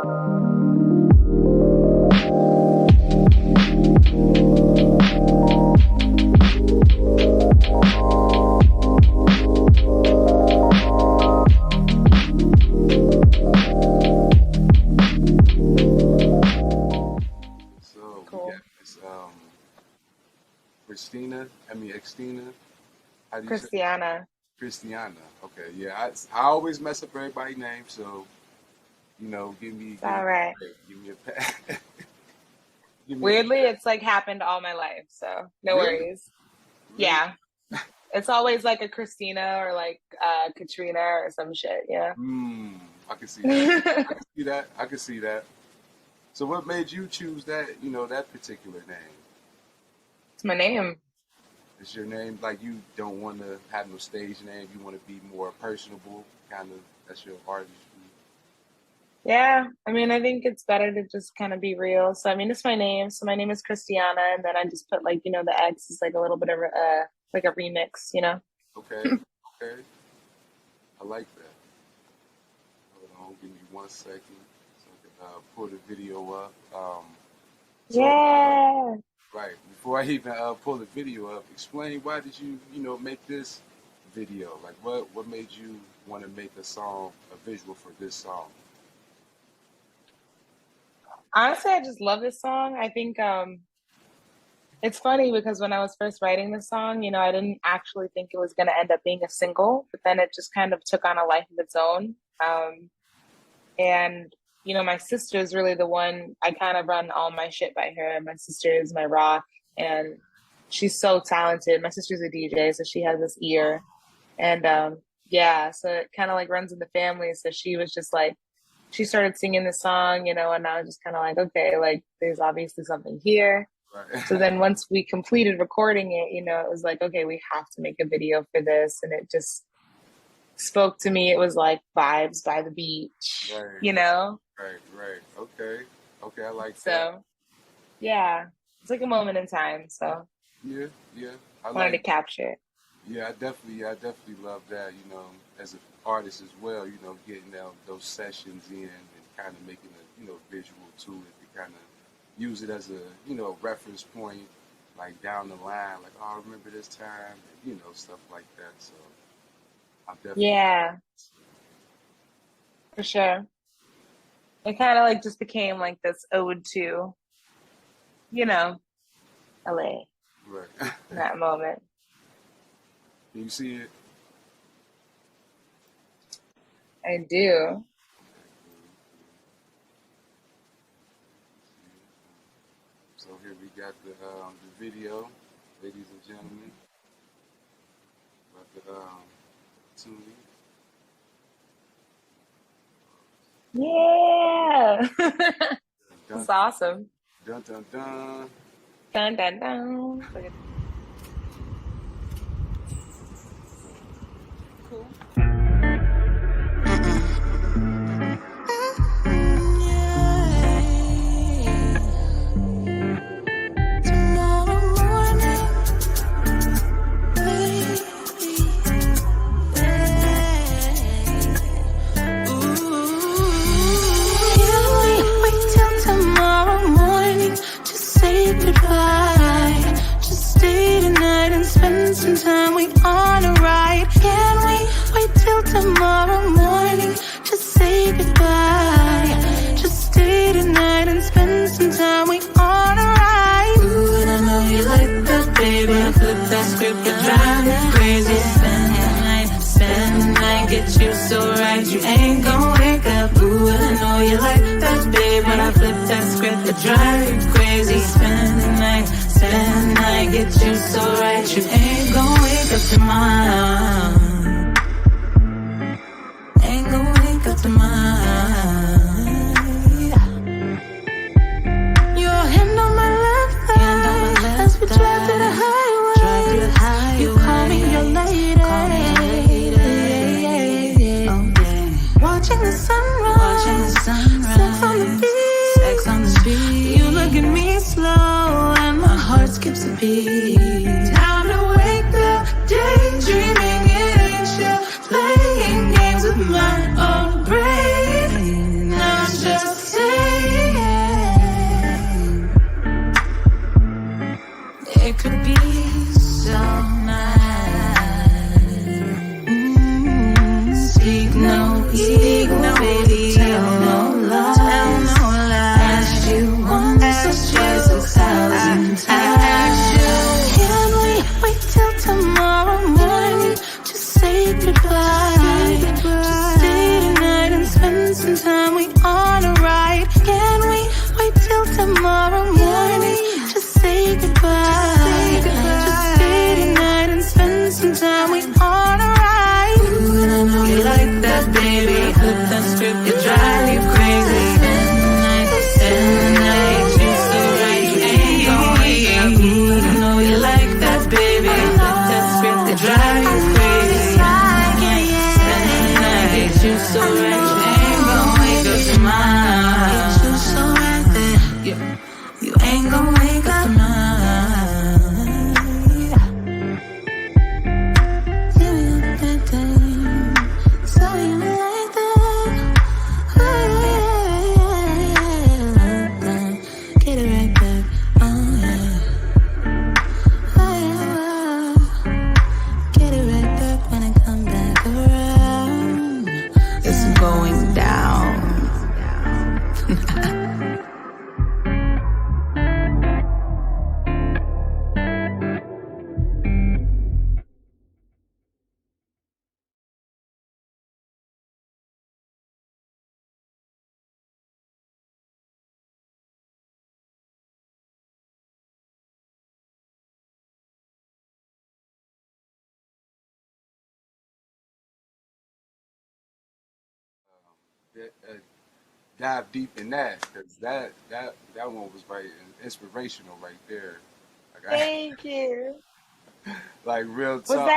Xrstiana. How do you say? Xrstiana. Xrstiana. Okay, yeah. I always mess up everybody's name, so give me All right. give me a pat. Weirdly, it's like happened all my life, so no Really? worries. Really? Yeah. It's always like a Christina or like Katrina or some shit, yeah. I can see that. I can see that. I can see that. So what made you choose that, that particular name? It's my name. Is your name like you don't want to have no stage name? You want to be more personable, kind of. That's your artistry. Yeah, I mean, I think it's better to just kind of be real. So, I mean, it's my name. So my name is Xrstiana, and then I just put like, the X is like a little bit of like a remix. Okay, okay. I like that. Hold on, give me 1 second so I can pull the video up. Yeah. Right. Before I even pull the video up, explain why did you, make this video? Like, what made you want to make a visual for this song? Honestly, I just love this song. I think it's funny because when I was first writing the song, I didn't actually think it was going to end up being a single, but then it just kind of took on a life of its own. And, my sister is really the one, I kind of run all my shit by her. My sister is my rock, and she's so talented. My sister's a DJ, so she has this ear. And yeah, so it kind of like runs in the family. So she was just like, she started singing the song, and I was just kind of like, okay, like there's obviously something here. Right. So then once we completed recording it, it was like, okay, we have to make a video for this. And it just spoke to me. It was like vibes by the beach, Right. Okay, I like that. So, yeah, it's like a moment in time. So yeah, I wanted to capture it. Yeah, I definitely love that. As an artist as well, getting those sessions in and kind of making a visual to it to kind of use it as a reference point, like down the line, like oh, I remember this time, and stuff like that. So I'm definitely for sure. It kind of like just became like this ode to, LA. Right. In that moment. Can you see it? I do. So here we got the video, ladies and gentlemen. About the tune in. Yeah. It's awesome. Dun dun dun. Dun dun dun. Cool. Tomorrow morning, just say goodbye. Just stay tonight and spend some time. We on a ride. Ooh, and I know you like that, baby. Flip that script, you drive me crazy. Spend the night, get you so right. You ain't gon' wake up. Ooh, and I know you like that, baby. When I flip that script, you drive you crazy. Spend the night, get you so right. You ain't gon' wake up tomorrow. To mine. Your hand on my left thigh as we drive to the highway. You call me your lady. Watching the sunrise. Sex on the beach. You look at me slow and my heart skips a beat. Time to wake up, daydreaming it ain't you. Playing games with my own brain. Now just sometime we on a ride. Can we wait till tomorrow morning? Just say goodbye. Just stay tonight and spend some time. We on a ride. Ooh, and I know you like that, baby. Flip that script, it drive you crazy. Spend the night, you so right, you ain't gon' wake up. Ooh, and I know you like that, baby. Flip that script, it drive you crazy. Spend the night, get you so right, you ain't gon' wake up tomorrow. Get you so right there, you ain't gon' wake up tomorrow. Give me a good time, so you like that. Get it right back, oh yeah. Get it right back when I come back around. It's going down. Dive deep in that because that one was right inspirational right there. Like Thank you. like real Was talk.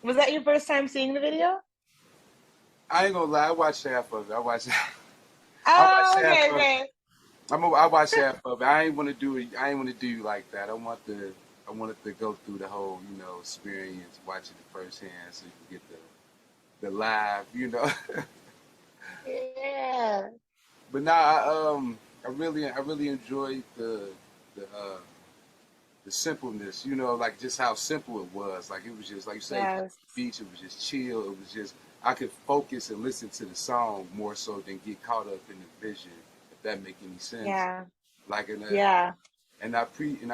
that your first time seeing the video? I ain't gonna lie, I watched half of it. I watched Oh, half okay, of it. okay. I watched half of it. I ain't want to do it. I ain't want to do you like that. I wanted to go through the whole experience, watching it firsthand, so you can get the live. Yeah. But now I really enjoyed the uh the simpleness, like just how simple it was. Like it was just like you say, Yes. beach. It was just chill. It was just I could focus and listen to the song more so than get caught up in the vision. If that make any sense. Yeah. Like Yeah. and I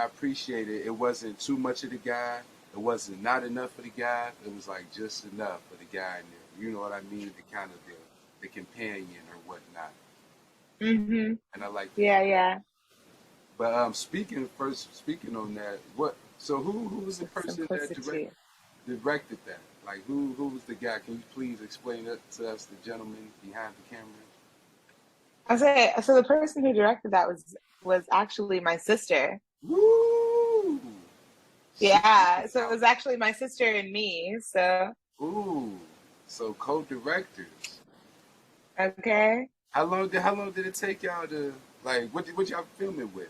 appreciate it. It wasn't too much of the guy. It wasn't not enough for the guy. It was like just enough for the guy in there. You know what I mean? The kind of the companion or whatnot. Mhm. And I like that. Yeah, yeah. But speaking on that, what? So who was the The person that simplicity. directed that? Like who was the guy? Can you please explain that to us, the gentleman behind the camera? I say so. The person who directed that was actually my sister. Woo! She Yeah. So it was actually my sister and me. So Ooh. So co-directors. okay. How long did it take y'all to like what y'all filming with?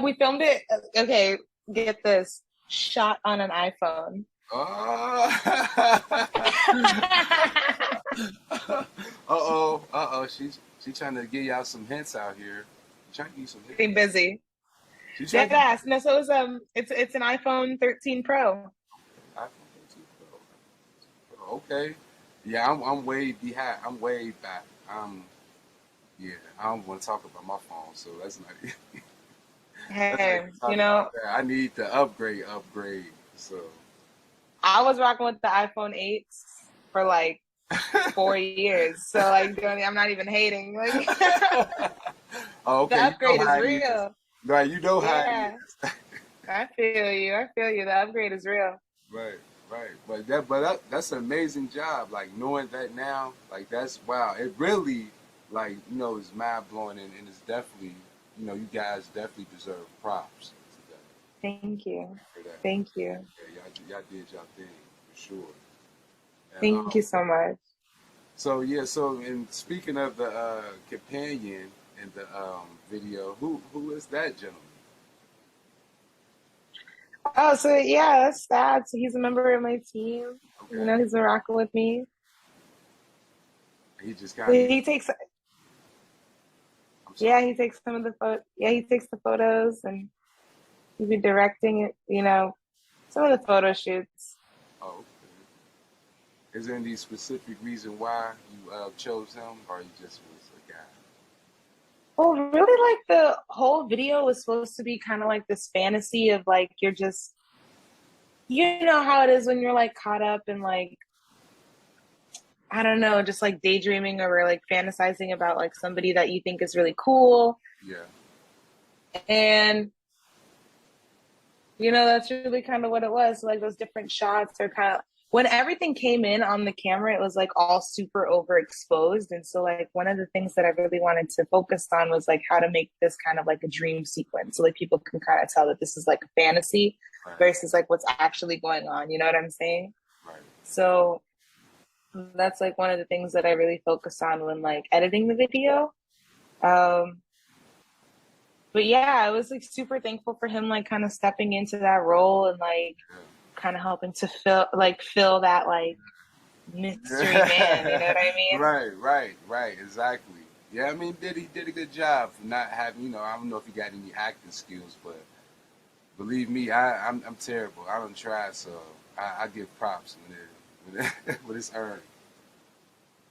We filmed it. Okay. Get this. Shot on an iPhone. Oh. Uh-oh. She's trying to give y'all some hints out here. She's trying to give you some hints. Getting busy. She's trying Dead to ass. No, so it was it's an iPhone 13 Pro. iPhone 13 Pro. Okay. Yeah, I'm way behind. I'm way back. Yeah, I don't want to talk about my phone, so that's not it. Let's not Hey, even talk about that. I need to upgrade. So I was rocking with the iPhone 8s for like 4 years. So like I'm not even hating. Like oh, the okay, you know upgrade is how it is. real. Right, you know how it Yeah. is. I feel you. The upgrade is real. Right. But that's an amazing job. Like knowing that now, like that's wow. It really like is mind blowing and it's definitely you guys definitely deserve props to that. Thank you. For that. Thank you. Yeah, y'all did y'all thing for sure. And, Thank you so much. so and speaking of the companion in the video, who is that gentleman? Oh, so yeah, that's sad. So he's a member of my team. Okay. He's been rocking with me. He just So kind of. he takes he takes some of the he takes the photos and he'll be directing it, some of the photo shoots. Oh, okay. Is there any specific reason why you chose him, or he just was a guy? Well, really, like the whole video was supposed to be kind of like this fantasy of like you're just, you know how it is when you're like caught up in like, I don't know, just like daydreaming or like fantasizing about like somebody that you think is really cool. Yeah. And that's really kind of what it was. So, like those different shots are kind of when everything came in on the camera, it was like all super overexposed. And so like one of the things that I really wanted to focus on was like how to make this kind of like a dream sequence. So like people can kind of tell that this is like a fantasy Right. versus like what's actually going on. You know what I'm saying? Right. So that's like one of the things that I really focus on when like editing the video. But yeah, I was like super thankful for him like kind of stepping into that role and like Yeah. kind of helping to fill that like mystery man, you know what I mean? Right, exactly. Yeah, I mean, he did a good job for not having, I don't know if he got any acting skills, but believe me, I'm terrible. I don't try, so I give props when it's earned.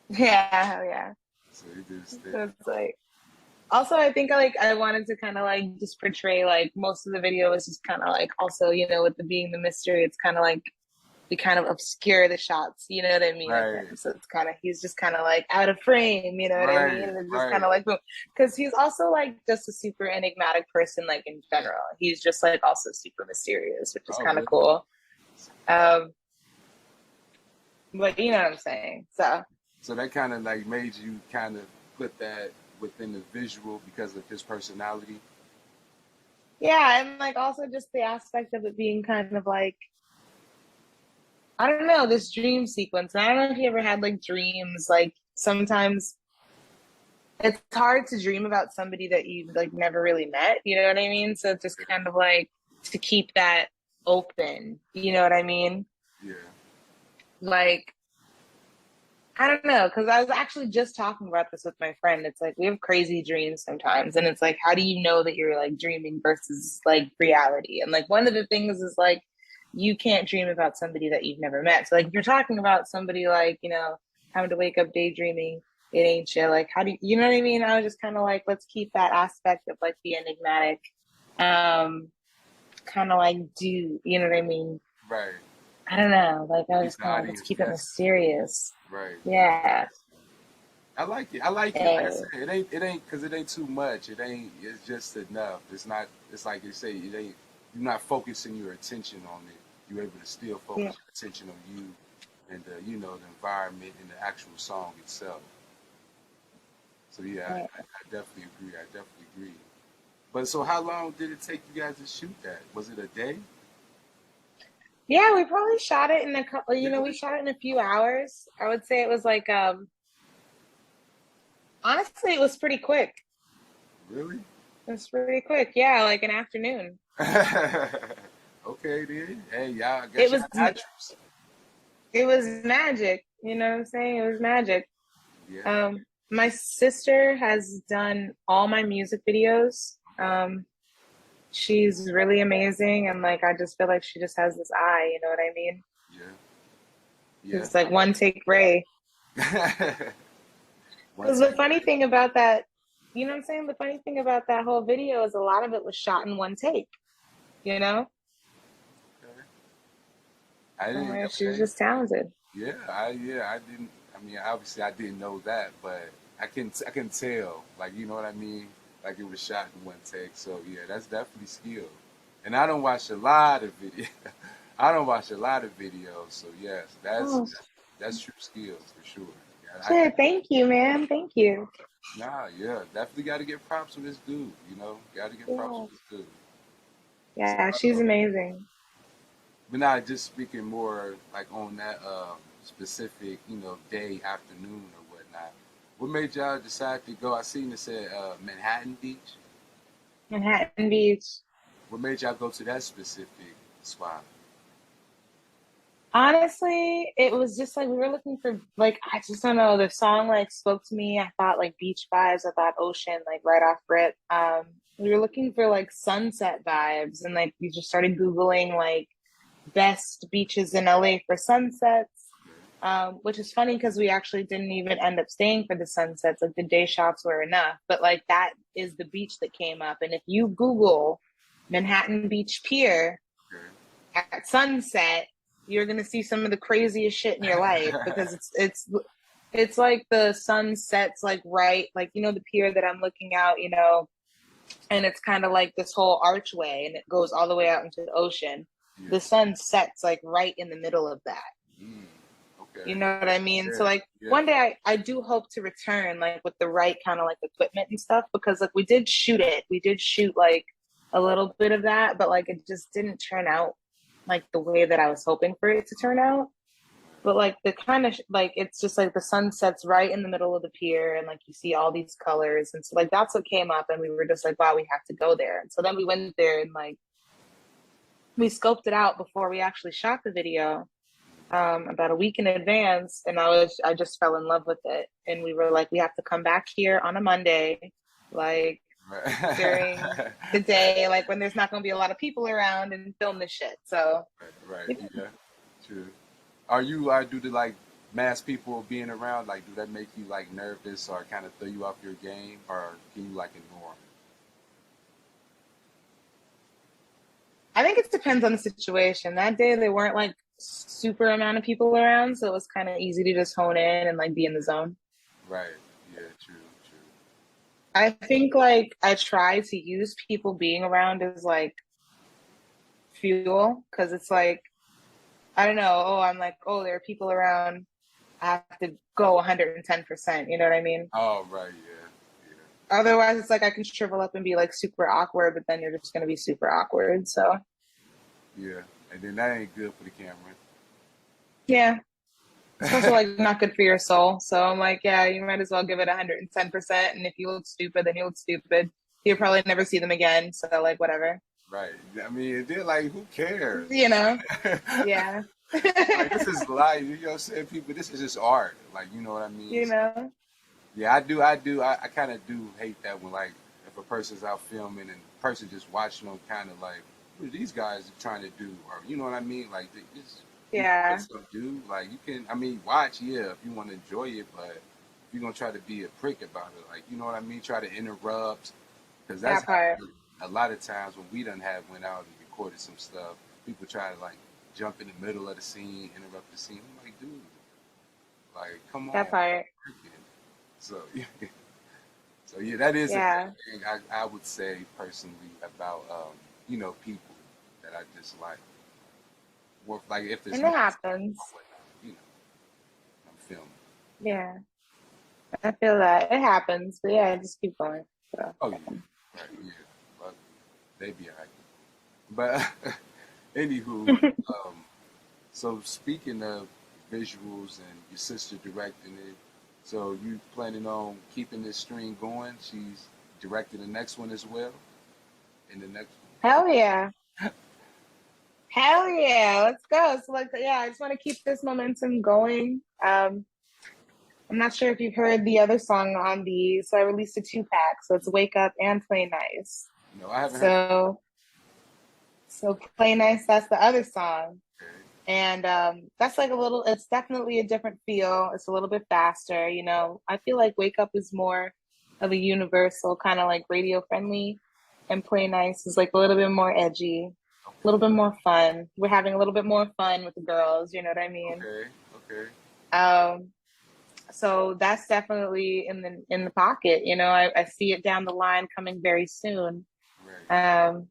Yeah, hell yeah. So he did his thing. So it's like also I think like I wanted to kind of like just portray like most of the video is just kind of like also, with being the mystery, it's kind of like we kind of obscure the shots, you know what I mean? Right. So it's kind of he's just kind of like out of frame, you know what I mean? And it's just kind of like because he's also like just a super enigmatic person, like in general. He's just like also super mysterious, which is kind of cool. But you know what I'm saying? So that kind of like made you kind of put that within the visual because of his personality. Yeah, and like also just the aspect of it being kind of like I don't know, this dream sequence. And I don't know if you ever had like dreams, like sometimes it's hard to dream about somebody that you've like never really met, you know what I mean? So it's just kind of like to keep that open, you know what I mean? Yeah. Like, I don't know, because I was actually just talking about this with my friend. It's like we have crazy dreams sometimes, and it's like, how do you know that you're like dreaming versus like reality? And like one of the things is like you can't dream about somebody that you've never met. So like if you're talking about somebody like, having to wake up daydreaming, it ain't shit. Like how do you know what I mean? I was just kind of like, let's keep that aspect of like the enigmatic, kind of like you know what I mean? Right. I don't know. Like I was kind of let's keep it mysterious. Right. Yeah. I like it. Like I said, it ain't because it ain't too much. It's just enough. It's not. It's like you say. It ain't. You're not focusing your attention on it. You're able to still focus your attention on you and the environment and the actual song itself. So yeah, I definitely agree. But so how long did it take you guys to shoot that? Was it a day? Yeah, we probably shot it in a couple, we shot it in a few hours. I would say it was like, honestly, it was pretty quick. Really? It was pretty quick. Yeah, like an afternoon. Okay, then. Hey, y'all, I guess it was magic. You know what I'm saying? It was magic. Yeah. My sister has done all my music videos. She's really amazing, and like I just feel like she just has this eye, you know what I mean? Yeah. It's like one take Ray. Because the funny thing about that, you know what I'm saying? The funny thing about that whole video is a lot of it was shot in one take, you know? Okay. She's just talented. Yeah, I didn't. I mean, obviously, I didn't know that, but I can tell. Like, you know what I mean? Like it was shot in one take. So yeah, that's definitely skill. And I don't watch a lot of videos. So yes, that's true skills for sure. Yeah, thank you, man. Thank you. Nah, yeah, definitely got to get props with this dude. Got to get props with this dude. Yeah, she's amazing. But not just speaking more like on that specific, day, afternoon or whatnot. What made y'all decide to go? I seen it said Manhattan Beach. Manhattan Beach. What made y'all go to that specific spot? Honestly, it was just like we were looking for like I just don't know, the song like spoke to me. I thought like beach vibes, I thought ocean, like right off rip. We were looking for like sunset vibes, and like we just started Googling like best beaches in LA for sunsets. Which is funny because we actually didn't even end up staying for the sunsets. Like the day shots were enough, but like that is the beach that came up. And if you Google Manhattan Beach Pier at sunset, you're gonna see some of the craziest shit in your life because it's It's like the sun sets like right, like you know the pier that I'm looking out, you know, and it's kind of like this whole archway and it goes all the way out into the ocean. Yeah. The sun sets like right in the middle of that. Mm, You okay. know what I mean? So Yeah. like Yeah. one day I do hope to return like with the right kind of like equipment and stuff because like we did shoot it. We did shoot like a little bit of that, but like it just didn't turn out like the way that I was hoping for it to turn out. But like the kind of like it's just like the sun sets right in the middle of the pier and like you see all these colors and so like that's what came up and we were just like wow we have to go there and so then we went there and like we scoped it out before we actually shot the video about a week in advance and I just fell in love with it and we were like we have to come back here on a Monday like during Right. the day like when there's not going to be a lot of people around and film this shit so Right. Yeah. True. Are you? Do the like mass people being around? Like, do that make you like nervous or kind of throw you off your game, or can you like ignore I think it depends on the situation. That day there weren't like super amount of people around, so it was kind of easy to just hone in and like be in the zone. it? Right. Yeah. True. I think like I try to use people being around as like fuel because it's like I don't know. Oh, I'm like oh there are people around. I have to go 110%. You know what I mean? Oh, right. Yeah. Otherwise, it's like I can shrivel up and be like super awkward, but then you're just gonna be super awkward. So Yeah. Yeah. And then that ain't good for the camera. yeah. It's also like not good for your soul. So I'm like, yeah, you might as well give it 110%. And if you look stupid, then you look stupid. You'll probably never see them again. So like whatever. Right. I mean, they're like, who cares? You know? Yeah. Like, this is life. You know what I'm saying? People, this is just art. Like, you know what I mean? You know? Yeah, I do. I kind of do hate that when, like, if a person's out filming and the person just watching them kind of like, what are these guys trying to do? Or, you know what I mean? Like, just, Yeah. stuff, dude. Like, you can, I mean, watch, yeah, if you want to enjoy it, but if you're going to try to be a prick about it, like, you know what I mean? Try to interrupt. Because that's That part. a lot of times when we done went out and recorded some stuff, people try to, like, jump in the middle of the scene, interrupt the scene. I'm like, dude, like, come on. That part. So, yeah. So, yeah, that is a Yeah. thing I would say personally about, you know, people that I dislike. Or, like, if there's And it happens. you know, I'm filming. Yeah. I feel that. It happens. But yeah, just keep going. So. Oh, yeah. Right, yeah. But they be all right. But, anywho, so speaking of visuals and your sister directing it, so you planning on keeping this stream going? She's directing the next one as well? In the next one? Hell yeah. Hell yeah. Let's go. So like yeah, I just want to keep this momentum going. I'm not sure if you've heard the other song on the so I released a 2-pack. So it's Wake Up and Play Nice. No, I haven't heard. So Play Nice, that's the other song. Okay. And that's like it's definitely a different feel. It's a little bit faster, you know. I feel like Wake Up is more of a universal kind of like radio friendly and Play Nice is like a little bit more edgy, a little bit more fun. We're having a little bit more fun with the girls, you know what I mean? Okay. So that's definitely in the pocket, you know. I see it down the line coming very soon. Right.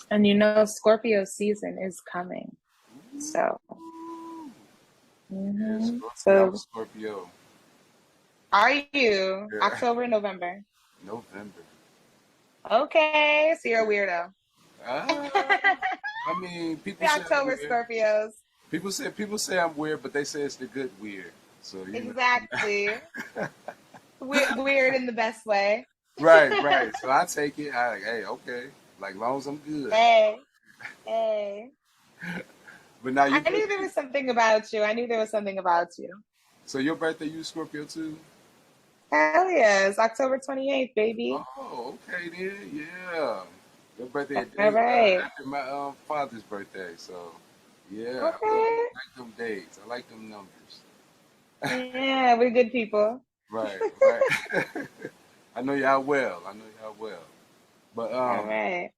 And you know Scorpio season is coming. So, Yeah, so Scorpio. are you Yeah. October, November? November. Okay, so you're a weirdo. I mean, people The say October Scorpios. People say I'm weird, but they say it's the good weird. So you know. Exactly. Weird in the best way. Right. So I take it. I like, hey, okay. Like, long as I'm good. Hey. But now I knew there was something about you. So your birthday, you Scorpio too? Hell yeah, it's October 28th, baby. Oh, okay then. Yeah. Your birthday All right. after my father's birthday. So yeah. Okay. I like them dates. I like them numbers. Yeah, we're good people. Right. I know y'all well. But All right.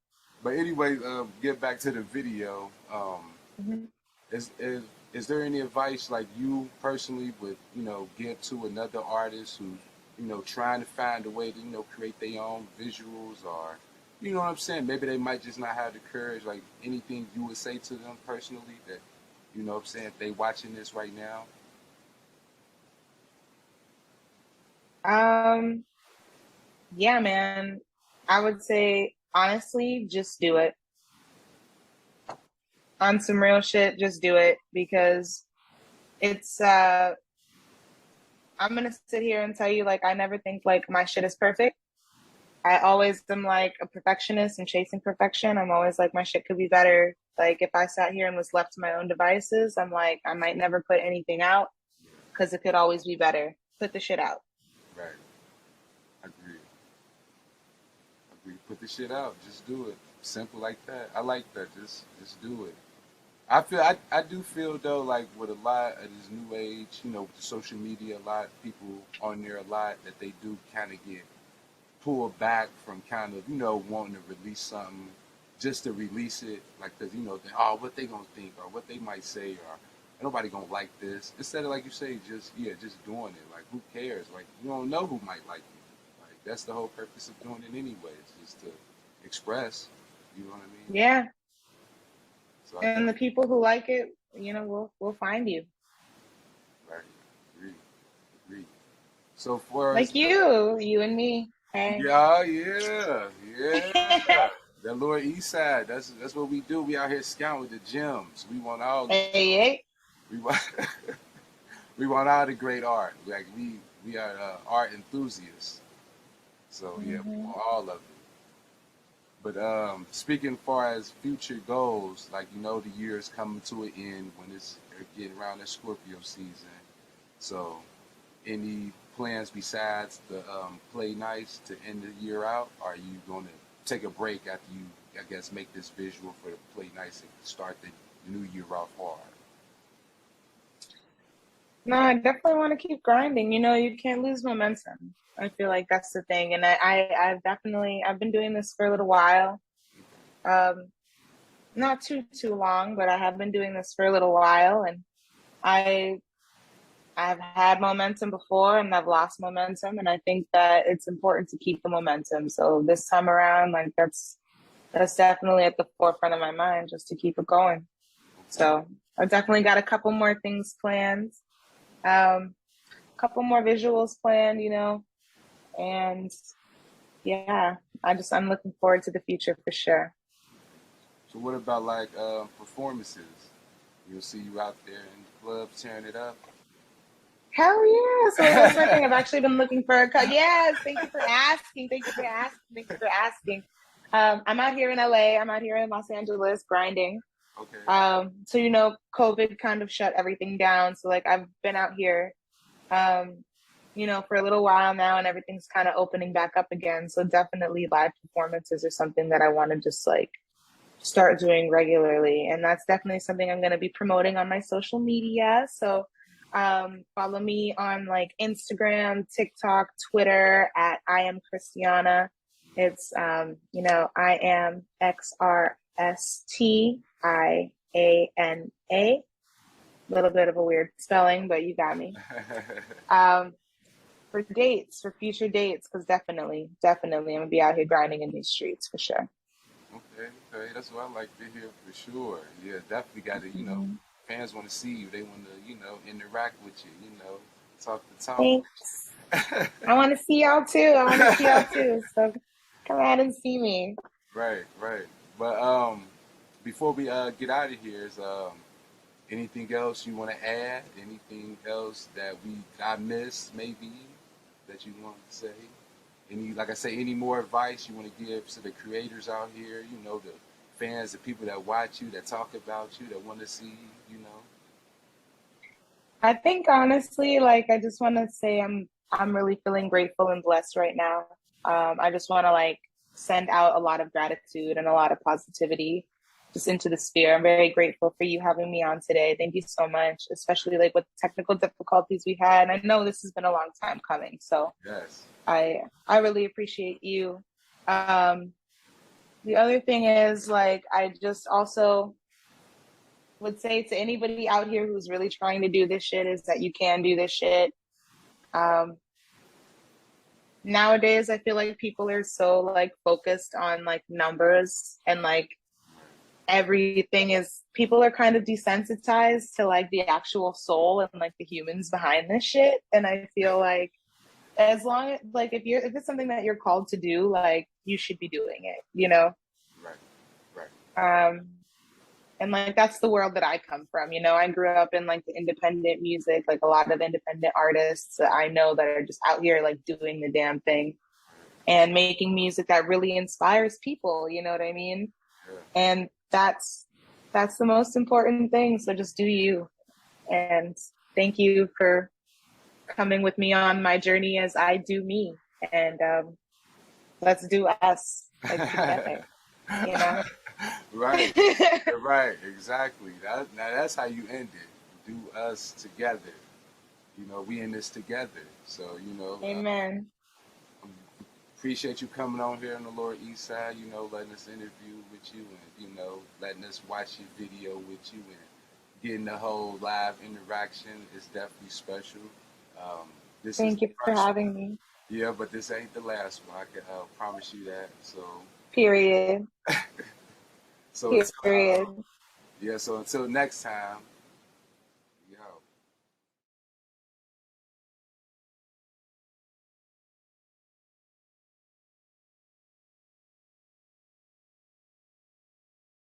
But anyway, get back to the video. Mm-hmm. Is is there any advice like you personally would, give to another artist who's, trying to find a way to, create their own visuals or, you know what I'm saying? Maybe they might just not have the courage. Like anything you would say to them personally that, you know what I'm saying, if they watching this right now? Um, yeah, man. I would say honestly, just do it. On some real shit, just do it because it's I'm gonna sit here and tell you like I never think like my shit is perfect. I always am like a perfectionist and chasing perfection. I'm always like my shit could be better. Like if I sat here and was left to my own devices, I'm like I might never put anything out because it could always be better. Put the shit out. Right. Agree. Agree. Put the shit out. Just do it. Simple like that. I like that. Just do it. I do feel though like with a lot of this new age, with the social media, a lot of people on there a lot that they do kind of get pulled back from kind of wanting to release something just to release it, like because oh what they gonna think or what they might say or nobody gonna like this instead of like you say just doing it. Like who cares? Like you don't know who might like you. Like that's the whole purpose of doing it anyway. It's just to express. You know what I mean? Yeah. So I And the definitely people who like it, will find you. right. Agree. Agree. So for us, Like you and me. Hey. yeah. That Lower East Side. That's what we do. We out here scouting with the gems. We want all the Hey, hey. we want we want all the great art. Like we are art enthusiasts. So yeah, we Hmm. want all of it. But speaking far as future goals, like the year is coming to an end when it's getting around the Scorpio season. So any plans besides the play nice to end the year out? Are you going to take a break after you, I guess, make this visual for the play nice and start the new year off hard? No, I definitely want to keep grinding. You can't lose momentum. I feel like that's the thing. And I've been doing this for a little while. Um, Not too long, but I have been doing this for a little while and I I've had momentum before and I've lost momentum and I think that it's important to keep the momentum. So this time around, like that's definitely at the forefront of my mind just to keep it going. So I've definitely got a couple more things planned. Um, couple more visuals planned, and yeah, I'm looking forward to the future for sure. So what about like performances? You'll see you out there in the clubs tearing it up. Hell yeah. So that's my thing. I've actually been looking for a cut. Yes, thank you for asking. Thank you for asking. Thank you for asking. I'm out here in LA. I'm out here in Los Angeles grinding. Okay. So COVID kind of shut everything down. So like I've been out here um, for a little while now and everything's kind of opening back up again. So definitely live performances are something that I want to just like start doing regularly. And that's definitely something I'm going to be promoting on my social media. So follow me on like Instagram, TikTok, Twitter at iamxrstiana. It's, I am XRSTIANA. Little bit of a weird spelling, but you got me. Um, for future dates, because definitely, I'm gonna be out here grinding in these streets for sure. Okay, okay, that's what I like to hear for sure. Yeah, definitely got to, Mhm. fans want to see you. They want to, interact with you, talk the talk. Thanks. I want to see y'all too. I want to see y'all too. So come out and see me. Right, right. But before we get out of here, is anything else you want to add? Anything else that I missed maybe that you want to say? Like I say, any more advice you want to give to the creators out here? The fans, the people that watch you, that talk about you, that want to see you. I think honestly, like I just want to say I'm really feeling grateful and blessed right now. I just want to like send out a lot of gratitude and a lot of positivity just into the sphere. I'm very grateful for you having me on today. Thank you so much, especially like with the technical difficulties we had. I know this has been a long time coming, so Yes. I really appreciate you. Um, the other thing is like I just also would say to anybody out here who's really trying to do this shit is that you can do this shit. Nowadays, I feel like people are so like focused on like numbers and like everything is people are kind of desensitized to like the actual soul and like the humans behind this shit. And I feel like as long as like if it's something that you're called to do, like you should be doing it, you know? Right. Right. And like that's the world that I come from, you know. I grew up in like the independent music, like a lot of independent artists that I know that are just out here like doing the damn thing and making music that really inspires people, you know what I mean? Yeah. And that's the most important thing. So just do you. And thank you for coming with me on my journey as I do me. And let's do us like together, you know? Right. Right. Exactly. Now that's how you end it. Do us together. You know, we in this together. So, you know, Amen. appreciate you coming on here on the Lower East Side, you know, letting us interview with you and, you know, letting us watch your video with you and getting the whole live interaction is definitely special. This is Thank you the for first having one. me. Yeah, but this ain't the last one. I can promise you that. So, Period. so Period. yeah, so until next time,